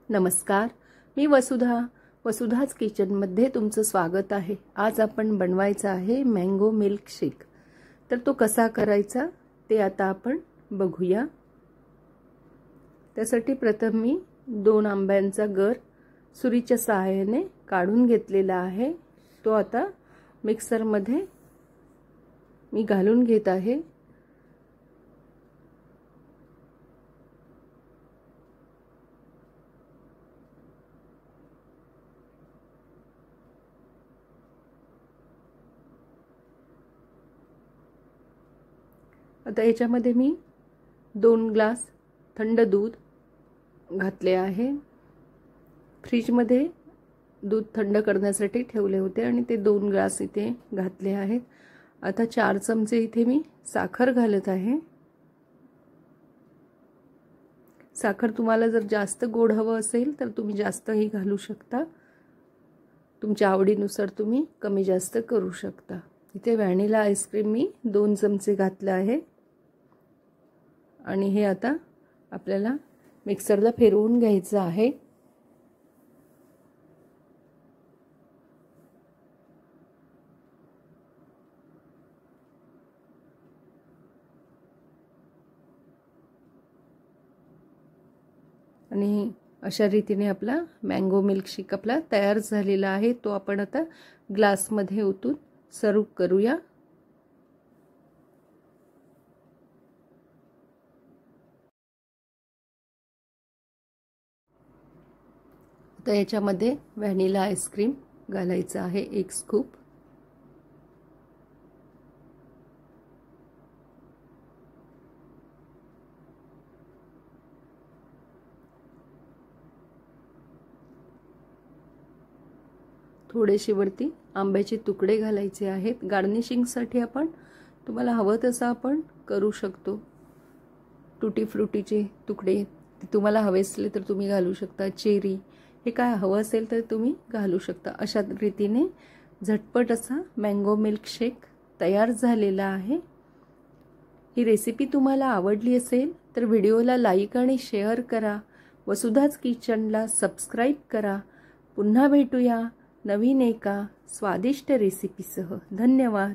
नमस्कार, मी वसुधाच किचनमध्ये तुमचं स्वागत आहे। आज आपण बनवायचा आहे मँगो मिल्क शेक। तर तो कसा करायचा ते आता आपण बघूया। त्यासाठी प्रथम मी 2 आंब्यांचा गर सुरीच्या सहाय्याने काढून घेतलेला आहे। तो आता मिक्सर मध्ये मी घालून घेत आहे। आता याच्यामध्ये मी 2 ग्लास थंड दूध घातले आहे। फ्रीज मध्ये दूध थंड करण्यासाठी ठेवले होते आणि ते 2 ग्लास इथे घातले आहेत। आता 4 चमचे इथे मी साखर घालत आहे। साखर तुम्हाला जर जास्त गोड हवं असेल तर तुम्ही जास्तही घालू शकता। तुमच्या आवडीनुसार तुम्ही कमी जास्त करू शकता। इथे व्हॅनिला आईस्क्रीम मी 2 चमचे घातले आहे आणि हे आता आपल्याला मिक्सरला फिरवून घ्यायचं आहे। आणि अशा रीतीने आपला मँगो मिल्क शेक आपला तयार झालेला आहे। तो आपण आता ग्लास मध्ये ओतून सर्व करूया। आता याच्यामध्ये व्हॅनिला आईस्क्रीम घालायचं आहे 1 स्कूप। थोडेसे वरती आंब्याचे तुकडे घालायचे आहेत। गार्निशिंग साठी आपण तुम्हाला हवं तसं आपण करू शकतो। टूटी फ्रूटीचे तुकडे तुम्हाला हवे असले तर तुम्ही घालू शकता। चेरी हे काय हवं असेल तर तुम्ही घालू शकता। अशा रीतीने झटपट असा मँगो मिल्क शेक तयार झालेला आहे। ही रेसिपी तुम्हाला आवडली असेल तर व्हिडिओला लाईक आणि शेअर करा। वसुधाच किचनला सबस्क्राइब करा। पुन्हा भेटूया नवीन एका स्वादिष्ट रेसिपीसह। धन्यवाद।